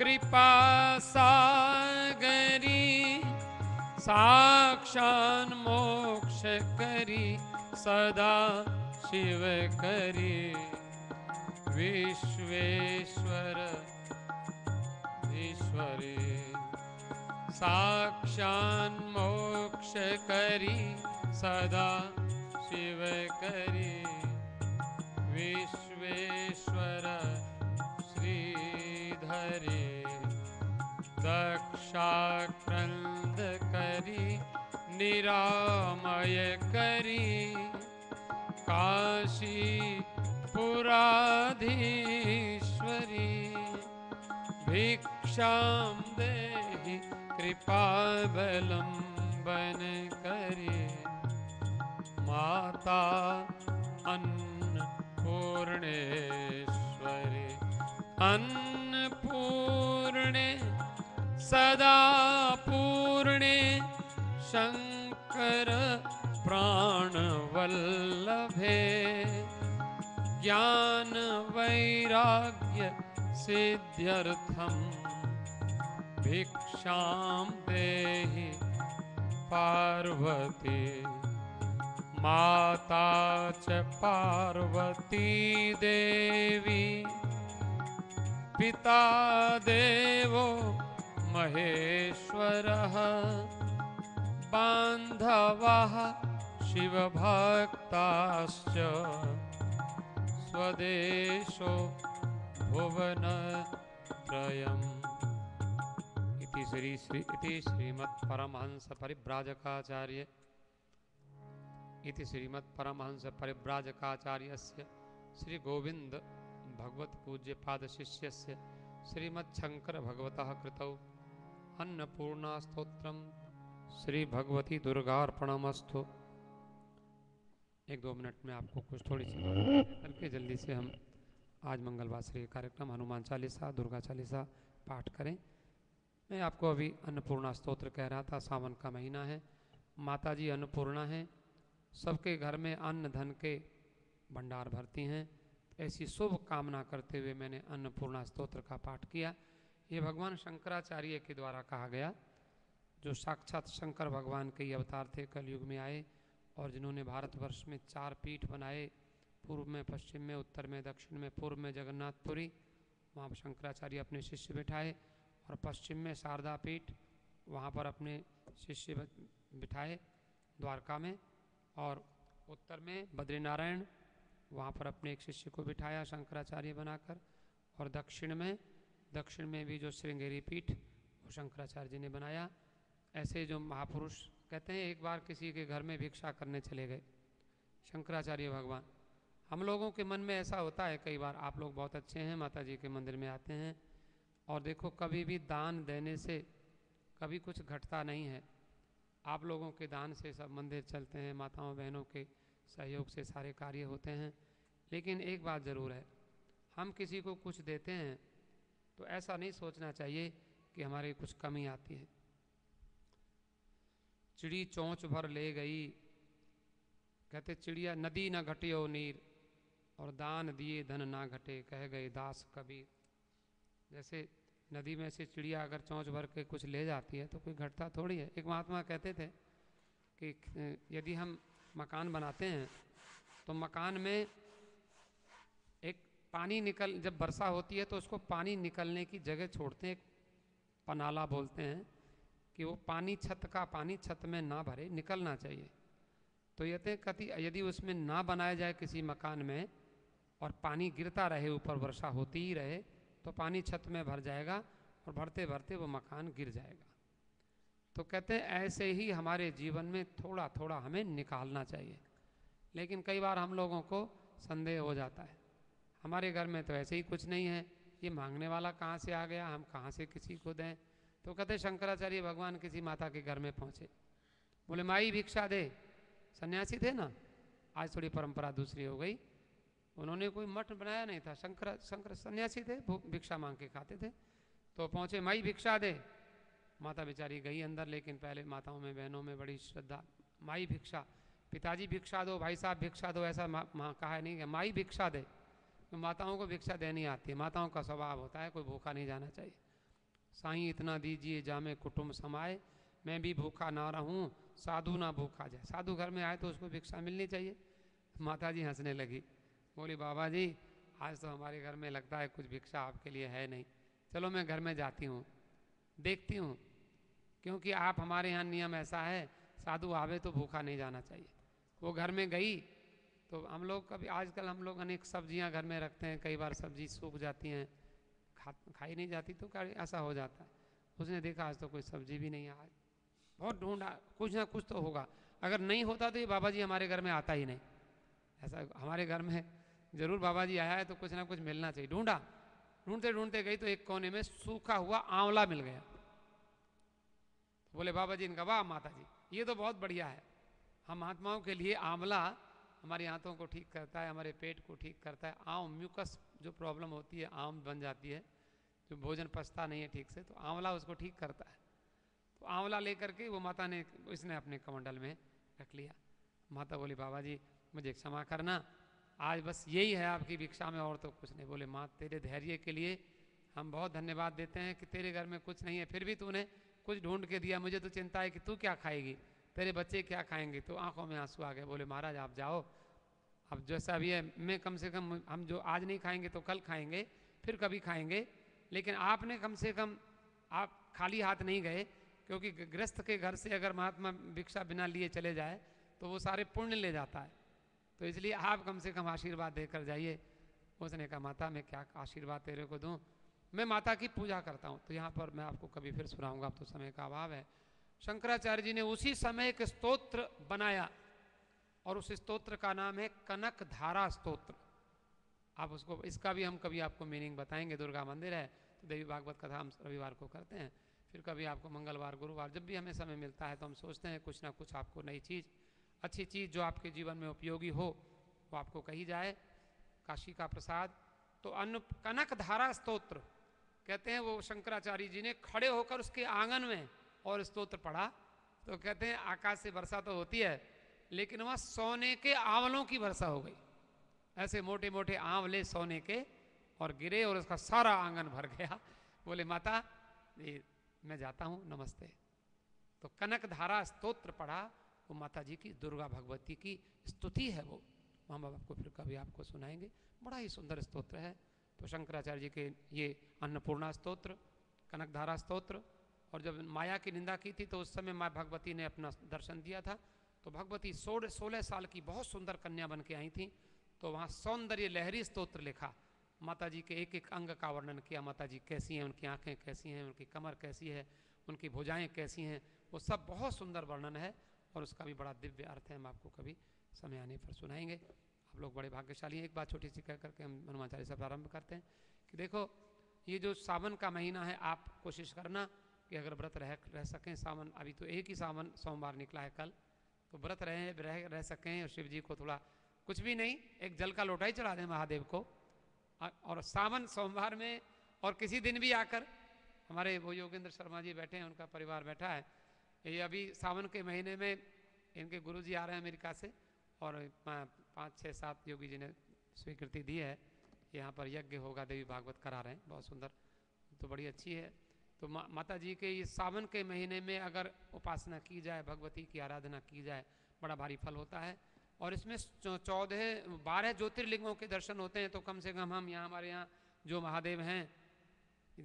कृपा सागरी साक्षान् मोक्ष करी सदा शिव करी विश्वेश्वर ईश्वरी साक्षान् मोक्ष करी सदा शिव करी विश्वेश्वर श्रीधरी दक्षाक्रंद करी निरामय करी काशी पुराधीश्वरी भिक्षां देहि कृपावलंबन करी माता अन्नपूर्णेश्वरी अन्नपूर्णे सदा पूर्णे शंकर प्राणवल्लभे ज्ञान वैराग्य सिद्ध्यर्थम भिक्षां देहि पार्वती माता च पार्वती देवी पिता देवो महेश्वरः बान्धवः शिवभक्ताश्च स्वदेशो भुवनत्रयम्। इति श्रीमत् परमहंस परिव्राजकाचार्य इति श्रीमत् परमहंस परिव्राजकाचार्यस्य श्री गोविंद भगवत पूज्य पाद शिष्यस्य श्रीमत् शंकर भगवतः कृतौ अन्नपूर्णा स्तोत्रम श्री भगवती दुर्गार्पणमस्तु। 1-2 मिनट में आपको कुछ थोड़ी सी करके जल्दी से हम आज मंगलवार श्री कार्यक्रम हनुमान चालीसा दुर्गा चालीसा पाठ करें। मैं आपको अभी अन्नपूर्णा स्तोत्र कह रहा था। सावन का महीना है, माता जी अन्नपूर्णा हैं, सबके घर में अन्न धन के भंडार भरती हैं। ऐसी शुभ कामना करते हुए मैंने अन्नपूर्णा स्तोत्र का पाठ किया। ये भगवान शंकराचार्य के द्वारा कहा गया, जो साक्षात शंकर भगवान के ही अवतार थे, कलयुग में आए और जिन्होंने भारतवर्ष में 4 पीठ बनाए, पूर्व में, पश्चिम में, उत्तर में, दक्षिण में। पूर्व में जगन्नाथपुरी, वहाँ पर शंकराचार्य अपने शिष्य बिठाए, और पश्चिम में शारदा पीठ, वहाँ पर अपने शिष्य बिठाए द्वारका में, और उत्तर में बद्रीनारायण, वहाँ पर अपने एक शिष्य को बिठाया शंकराचार्य बनाकर, और दक्षिण में भी जो श्रृंगेरी पीठ वो शंकराचार्य जी ने बनाया। ऐसे जो महापुरुष कहते हैं, एक बार किसी के घर में भिक्षा करने चले गए शंकराचार्य भगवान। हम लोगों के मन में ऐसा होता है कई बार, आप लोग बहुत अच्छे हैं, माता जी के मंदिर में आते हैं, और देखो कभी भी दान देने से कभी कुछ घटता नहीं है। आप लोगों के दान से सब मंदिर चलते हैं, माताओं बहनों के सहयोग से सारे कार्य होते हैं। लेकिन एक बात ज़रूर है, हम किसी को कुछ देते हैं तो ऐसा नहीं सोचना चाहिए कि हमारी कुछ कमी आती है। चिड़ी चोंच भर ले गई, कहते चिड़िया नदी न घटियो नीर, और दान दिए धन ना घटे, कह गए दास कबीर। जैसे नदी में से चिड़िया अगर चोंच भर के कुछ ले जाती है तो कोई घटता थोड़ी है। एक महात्मा कहते थे कि यदि हम मकान बनाते हैं तो मकान में एक पानी जब वर्षा होती है तो उसको पानी निकलने की जगह छोड़ते हैं, एक पनाला बोलते हैं, कि वो पानी छत का पानी छत में ना भरे, निकलना चाहिए। तो यदि उसमें ना बनाया जाए किसी मकान में और पानी गिरता रहे, ऊपर वर्षा होती ही रहे, तो पानी छत में भर जाएगा और भरते भरते वो मकान गिर जाएगा। तो कहते हैं ऐसे ही हमारे जीवन में थोड़ा थोड़ा हमें निकालना चाहिए। लेकिन कई बार हम लोगों को संदेह हो जाता है, हमारे घर में तो ऐसे ही कुछ नहीं है, ये मांगने वाला कहाँ से आ गया, हम कहाँ से किसी को दें। तो कहते शंकराचार्य भगवान किसी माता के घर में पहुँचे, बोले माई भिक्षा दे। सन्यासी थे ना, आज थोड़ी परंपरा दूसरी हो गई, उन्होंने कोई मठ बनाया नहीं था, शंकर सन्यासी थे, भिक्षा मांग के खाते थे। तो पहुँचे, माई भिक्षा दे। माता बेचारी गई अंदर, लेकिन पहले माताओं में बहनों में बड़ी श्रद्धा, माई भिक्षा, पिताजी भिक्षा दो, भाई साहब भिक्षा दो, ऐसा कहा नहीं है, माई भिक्षा दे। तो माताओं को भिक्षा देनी आती है, माताओं का स्वभाव होता है, कोई भूखा नहीं जाना चाहिए। साईं इतना दीजिए जामे कुटुंब समाए, मैं भी भूखा ना रहूं साधु ना भूखा जाए। साधु घर में आए तो उसको भिक्षा मिलनी चाहिए। माता जी हंसने लगी, बोली बाबा जी आज तो हमारे घर में लगता है कुछ भिक्षा आपके लिए है नहीं, चलो मैं घर में जाती हूँ देखती हूँ, क्योंकि आप हमारे यहाँ नियम ऐसा है साधु आवे तो भूखा नहीं जाना चाहिए। वो घर में गई तो हम लोग कभी आजकल हम लोग अनेक सब्जियां घर में रखते हैं, कई बार सब्जी सूख जाती हैं, खाई नहीं जाती तो ऐसा हो जाता है। उसने देखा आज तो कोई सब्जी भी नहीं है, आज बहुत ढूंढा कुछ ना कुछ तो होगा, अगर नहीं होता तो ये बाबा जी हमारे घर में आता ही नहीं। ऐसा हमारे घर में जरूर बाबा जी आया है तो कुछ ना कुछ मिलना चाहिए। ढूंढा, ढूंढते ढूंढते गई तो एक कोने में सूखा हुआ आंवला मिल गया। तो बोले बाबा जी इनका, वाह माता जी ये तो बहुत बढ़िया है, हम महात्माओं के लिए आंवला हमारी आंतों को ठीक करता है, हमारे पेट को ठीक करता है। आम म्यूकस जो प्रॉब्लम होती है आम बन जाती है, जो भोजन पचता नहीं है ठीक से, तो आंवला उसको ठीक करता है। तो आंवला लेकर के वो माता ने इसने अपने कमंडल में रख लिया। माता बोली बाबा जी मुझे क्षमा करना, आज बस यही है आपकी भिक्षा में और तो कुछ नहीं। बोले माँ तेरे धैर्य के लिए हम बहुत धन्यवाद देते हैं कि तेरे घर में कुछ नहीं है फिर भी तूने कुछ ढूंढ के दिया, मुझे तो चिंता है कि तू क्या खाएगी, तेरे बच्चे क्या खाएंगे। तो आंखों में आंसू आ गए। बोले महाराज आप जाओ, अब जैसा भी है मैं कम से कम हम जो आज नहीं खाएंगे तो कल खाएंगे, फिर कभी खाएंगे, लेकिन आपने कम से कम आप खाली हाथ नहीं गए, क्योंकि गृहस्थ के घर से अगर महात्मा भिक्षा बिना लिए चले जाए तो वो सारे पुण्य ले जाता है, तो इसलिए आप कम से कम आशीर्वाद देकर जाइए। उसने कहा माता मैं क्या आशीर्वाद तेरे को दूं, मैं माता की पूजा करता हूं। तो यहाँ पर मैं आपको कभी फिर सुनाऊंगा, अब तो समय का अभाव है। शंकराचार्य जी ने उसी समय एक स्तोत्र बनाया और उस स्तोत्र का नाम है कनक धारा स्तोत्र। आप उसको, इसका भी हम कभी आपको मीनिंग बताएंगे। दुर्गा मंदिर है तो देवी भागवत कथा हम रविवार को करते हैं, फिर कभी आपको मंगलवार गुरुवार जब भी हमें समय मिलता है तो हम सोचते हैं कुछ ना कुछ आपको नई चीज़, अच्छी चीज़ जो आपके जीवन में उपयोगी हो वो आपको कही जाए। काशी का प्रसाद तो अन्न कनक धारा स्तोत्र कहते हैं, वो शंकराचार्य जी ने खड़े होकर उसके आंगन में और स्तोत्र पढ़ा। तो कहते हैं आकाश से वर्षा तो होती है लेकिन वहां सोने के आंवलों की वर्षा हो गई, ऐसे मोटे मोटे आंवले सोने के, और गिरे और उसका सारा आंगन भर गया। बोले माता मैं जाता हूं, नमस्ते। तो कनक धारा स्तोत्र पढ़ा, वो माता जी की दुर्गा भगवती की स्तुति है, वो हम आपको फिर कभी आपको सुनाएंगे, बड़ा ही सुंदर स्तोत्र है। तो शंकराचार्य जी के ये अन्नपूर्णा स्तोत्र, कनक धारा स्तोत्र। और जब माया की निंदा की थी तो उस समय माँ भगवती ने अपना दर्शन दिया था, तो भगवती 16 साल की बहुत सुंदर कन्या बन के आई थी। तो वहाँ सौंदर्य लहरी स्तोत्र लिखा, माता जी के एक एक अंग का वर्णन किया, माता जी कैसी हैं, उनकी आंखें कैसी हैं, उनकी कमर कैसी है, उनकी भुजाएं कैसी हैं, वो सब बहुत सुंदर वर्णन है और उसका भी बड़ा दिव्य अर्थ है। हम आपको कभी समय आने पर सुनाएंगे। आप लोग बड़े भाग्यशाली हैं। एक बात छोटी सी कह करके हम हनुमान चालीसा प्रारंभ करते हैं कि देखो ये जो सावन का महीना है, आप कोशिश करना कि अगर व्रत रह सकें, सावन अभी तो एक ही सावन सोमवार निकला है कल, तो व्रत रह सकें और शिव जी को थोड़ा कुछ भी नहीं, एक जल का लोटा ही चढ़ा दें महादेव को। और सावन सोमवार में और किसी दिन भी आकर, हमारे वो योगेंद्र शर्मा जी बैठे हैं, उनका परिवार बैठा है, ये अभी सावन के महीने में इनके गुरुजी आ रहे हैं अमेरिका से, और 5-6-7 योगी जी ने स्वीकृति दी है, यहाँ पर यज्ञ होगा, देवी भागवत करा रहे हैं, बहुत सुंदर, तो बड़ी अच्छी है। तो माता जी के ये सावन के महीने में अगर उपासना की जाए, भगवती की आराधना की जाए, बड़ा भारी फल होता है। और इसमें 12 ज्योतिर्लिंगों के दर्शन होते हैं। तो कम से कम हम यहाँ, हमारे यहाँ जो महादेव हैं,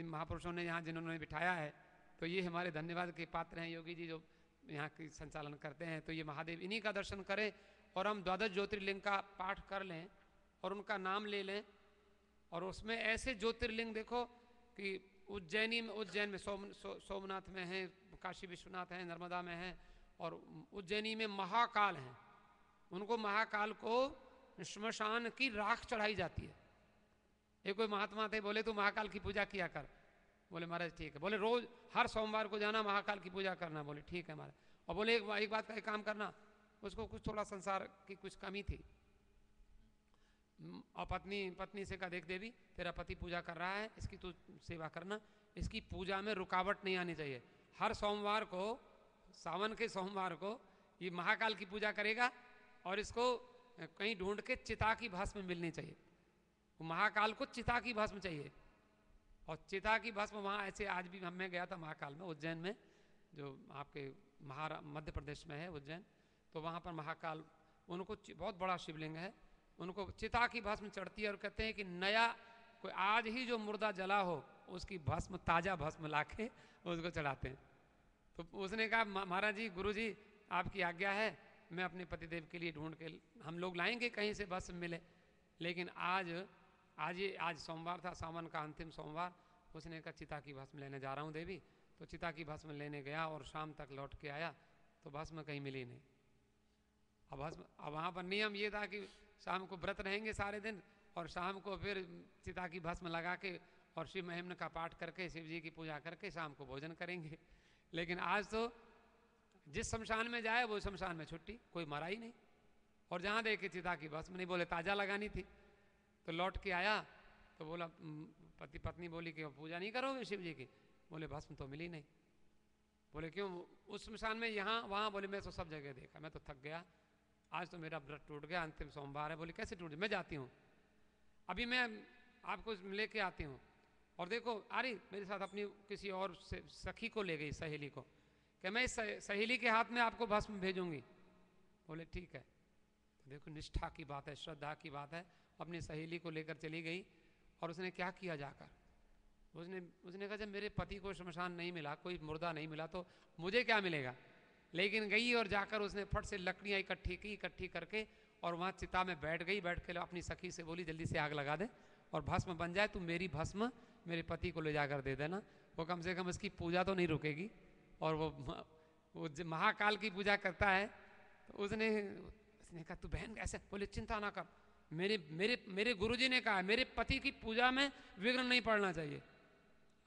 महापुरुषों ने यहाँ जिन्होंने बिठाया है, तो ये हमारे धन्यवाद के पात्र हैं योगी जी जो यहाँ की संचालन करते हैं। तो ये महादेव, इन्हीं का दर्शन करें और हम 12 ज्योतिर्लिंग का पाठ कर लें और उनका नाम ले लें। और उसमें ऐसे ज्योतिर्लिंग देखो कि उज्जैन में सोमनाथ में है, काशी विश्वनाथ है, नर्मदा में है, और उज्जैनी में महाकाल हैं। उनको महाकाल को श्मशान की राख चढ़ाई जाती है। एक कोई महात्मा थे, बोले तू महाकाल की पूजा किया कर। बोले महाराज ठीक है। बोले रोज हर सोमवार को जाना महाकाल की पूजा करना। बोले ठीक है महाराज। और बोले एक बात का एक काम करना, उसको कुछ थोड़ा संसार की कुछ कमी थी, और पत्नी से कहा देख देवी तेरा पति पूजा कर रहा है, इसकी तू सेवा करना, इसकी पूजा में रुकावट नहीं आनी चाहिए। हर सोमवार को, सावन के सोमवार को ये महाकाल की पूजा करेगा और इसको कहीं ढूंढ के चिता की भस्म मिलनी चाहिए। महाकाल को चिता की भस्म चाहिए, और चिता की भस्म वहाँ ऐसे, आज भी मैं गया था महाकाल में, उज्जैन में, जो आपके मध्य प्रदेश में है उज्जैन, तो वहाँ पर महाकाल, उनको बहुत बड़ा शिवलिंग है, उनको चिता की भस्म चढ़ती है और कहते हैं कि नया कोई आज ही जो मुर्दा जला हो उसकी भस्म, ताजा भस्म लाके उसको चढ़ाते हैं। तो उसने कहा महाराज जी, गुरु जी आपकी आज्ञा है, मैं अपने पतिदेव के लिए ढूंढ के हम लोग लाएंगे कहीं से भस्म मिले। लेकिन आज सोमवार था, सावन का अंतिम सोमवार, उसने कहा चिता की भस्म लेने जा रहा हूँ देवी। तो चिता की भस्म लेने गया और शाम तक लौट के आया तो भस्म कहीं मिली नहीं। अब वहाँ पर नियम ये था कि शाम को व्रत रहेंगे सारे दिन और शाम को फिर चिता की भस्म लगा के और शिव महिम्न का पाठ करके, शिव जी की पूजा करके शाम को भोजन करेंगे। लेकिन आज तो जिस शमशान में जाए वो शमशान में छुट्टी, कोई मरा ही नहीं। और जहाँ देखे चिता की भस्म नहीं, बोले ताजा लगानी थी। तो लौट के आया तो बोला, पति पत्नी बोली कि पूजा नहीं करोगे शिव जी की? बोले भस्म तो मिली नहीं। बोले क्यों? उस शमशान में, यहाँ वहाँ? बोले मैं तो सब जगह देखा, मैं तो थक गया, आज तो मेरा व्रत टूट गया, अंतिम सोमवार है। बोले कैसे टूट? मैं जाती हूँ, अभी मैं आपको लेके आती हूँ। और देखो, अरे मेरे साथ अपनी किसी और सखी को ले गई, सहेली को, कि मैं इस सहेली के हाथ में आपको भस्म भेजूंगी। बोले ठीक है। तो देखो निष्ठा की बात है, श्रद्धा की बात है। अपनी सहेली को लेकर चली गई और उसने क्या किया जाकर, उसने कहा जब मेरे पति को शमशान नहीं मिला, कोई मुर्दा नहीं मिला, तो मुझे क्या मिलेगा। लेकिन गई और जाकर उसने फट से लकड़ियाँ इकट्ठी करके और वहाँ चिता में बैठ गई। बैठ के अपनी सखी से बोली जल्दी से आग लगा दे और भस्म बन जाए, तुम मेरी भस्म मेरे पति को ले जाकर दे देना, वो कम से कम उसकी पूजा तो नहीं रुकेगी। और वो महाकाल की पूजा करता है। तो उसने कहा तू बहन ऐसे? बोले चिंता ना कर, मेरे गुरुजी ने कहा मेरे पति की पूजा में विघ्न नहीं पड़ना चाहिए।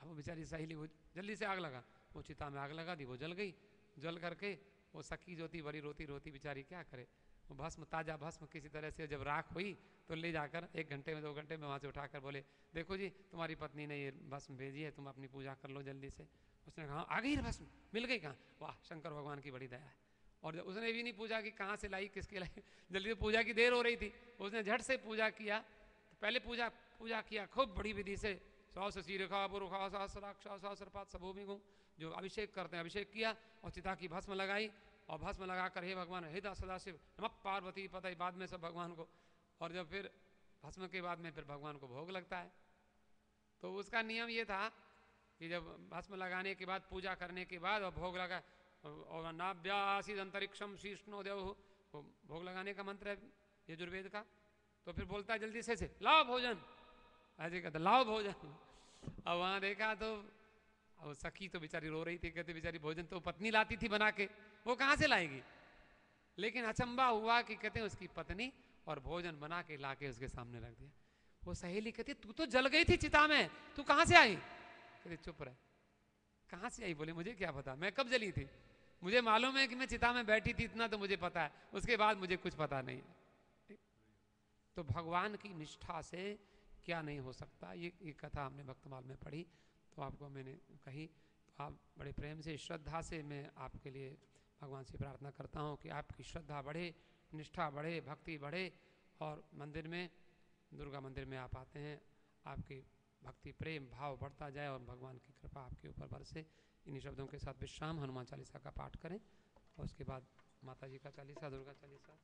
अब वो बेचारी सहेली वो जल्दी से आग लगा, वो चिता में आग लगा दी, वो जल गई। जल करके वो सखी जो थी बड़ी रोती रोती बेचारी क्या करे, वो भस्म, ताजा भस्म किसी तरह से जब राख हुई तो ले जाकर 1 घंटे में 2 घंटे में वहाँ से उठाकर बोले देखो जी तुम्हारी पत्नी ने ये भस्म भेजी है, तुम अपनी पूजा कर लो जल्दी से। उसने कहा आ गई भस्म, मिल गई कहाँ? वाह, शंकर भगवान की बड़ी दया है। और उसने भी नहीं पूछा कि कहाँ से लाई, किसके लाई, जल्दी से पूजा की देर हो रही थी, उसने झट से पूजा किया। तो पहले पूजा किया खूब बड़ी विधि से, सहस्र शीर्षा पुरुषा सहस्राक्ष सहस्रपाद सबोमि गुं, जो अभिषेक करते हैं अभिषेक किया और चिता की भस्म लगाई। और भस्म लगाकर हे भगवान हे सदाशिव नमः पार्वती पता बाद में सब भगवान को। और जब फिर भस्म के बाद में फिर भगवान को भोग लगता है। तो उसका नियम ये था कि जब भस्म लगाने के बाद, पूजा करने के बाद और भोग लगा, और नाभ्यासीद अंतरिक्षम शीष्णो देव, भोग लगाने का मंत्र है यजुर्वेद का। तो फिर बोलता है जल्दी से लाओ भोजन, ऐसे कहता लाओ भोजन। अब वहाँ देखा तो और सखी तो बेचारी रो रही थी, कहते बेचारी भोजन तो पत्नी लाती थी बना के, वो कहाँ से लाएगी। लेकिन अचंबा हुआ कि कहते हैं उसकी पत्नी और भोजन बना के ला के उसके सामने रख दिया। वो सहेली कहती तू तो जल गई थी चिता में, तू कहाँ से आई? कहती चुप रहे, कहाँ से आई? बोले मुझे क्या पता, मैं कब जली थी, मुझे मालूम है कि मैं चिता में बैठी थी, इतना तो मुझे पता है, उसके बाद मुझे कुछ पता नहीं है। तो भगवान की निष्ठा से क्या नहीं हो सकता, ये कथा हमने भक्तमाल में पढ़ी, तो आपको मैंने कही। तो आप बड़े प्रेम से, श्रद्धा से मैं आपके लिए भगवान से प्रार्थना करता हूँ कि आपकी श्रद्धा बढ़े, निष्ठा बढ़े, भक्ति बढ़े, और मंदिर में, दुर्गा मंदिर में आप आते हैं, आपकी भक्ति प्रेम भाव बढ़ता जाए और भगवान की कृपा आपके ऊपर बरसे। इन्हीं शब्दों के साथ विश्राम, हनुमान चालीसा का पाठ करें और उसके बाद माता जी का चालीसा, दुर्गा चालीसा।